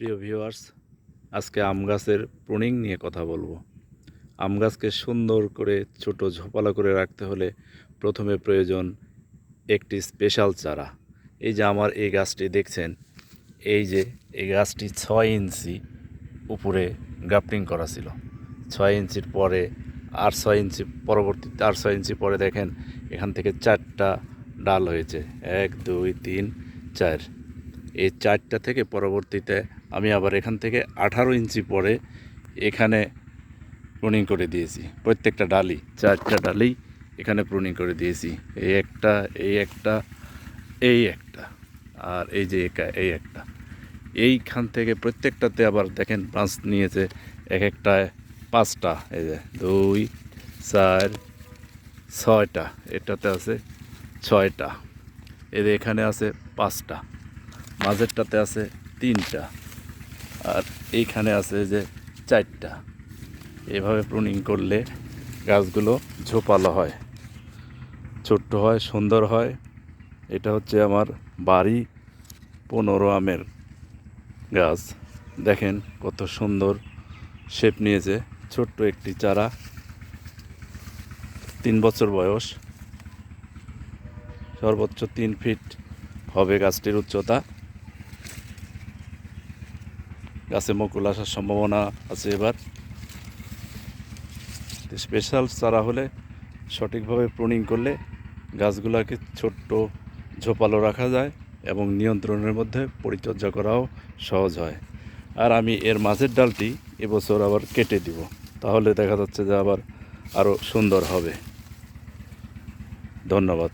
প্রিয় ভিউয়ার্স, আজকে আম গাছের প্রুনিং নিয়ে কথা বলবো। আম গাছকে সুন্দর করে ছোট ঝোপালো করে রাখতে হলে প্রথমে প্রয়োজন একটি স্পেশাল চারা। এই যে আমার এই গাছটি দেখছেন, এই গাছটি 6 ইঞ্চি উপরে গ্রাফটিং করা ছিল। 6 ইঞ্চির পরে আর 6 ইঞ্চি পরবর্তীতে আর 6 ইঞ্চি পরে দেখেন এখান থেকে 4টা ডাল হয়েছে, 1 2 3 4। এই 4টা থেকে পরবর্তীতে আমি আবার এখান থেকে 18 ইঞ্চি পরে এখানে প্রুনিং করে দিয়েছি। প্রত্যেকটা ডালই 4টা ডালই এখানে প্রুনিং করে দিয়েছি। এই একটা, এই একটা, এই একটা, আর এই যে এই একটা। এইখান থেকে প্রত্যেকটাতে আবার দেখেন ব্রাঞ্চ নিয়েছে, এক একটায় 5টা। এই যে 2 4 6টা, এটাতে আছে 6টা, এর এখানে আছে 5টা, মাঝেরটাতে আছে 3টা, আর এইখানে আছে যে 4টা। এভাবে প্রুনিং করলে গাছগুলো ঝোপালো হয়, ছোট্ট হয়, সুন্দর হয়। এটা হচ্ছে আমার বাড়ি 15 আমের গাছ। দেখেন কত সুন্দর শেপ নিয়েছে। ছোট্ট একটি চারা, 3 বছর বয়স, সর্বোচ্চ 3 ফিট হবে গাছটির উচ্চতা। গাছে মুকুল আসার সম্ভাবনা আছে। এবার স্পেশাল চারা হলে সঠিকভাবে প্রুনিং করলে গাছগুলোকে ছোট্ট ঝোপালো রাখা যায় এবং নিয়ন্ত্রণের মধ্যে পরিচর্যা করাও সহজ হয়। আর আমি এর মাঝের ডালটি এবছর আবার কেটে দিব, তাহলে দেখা যাচ্ছে যে আবার আরও সুন্দর হবে। ধন্যবাদ।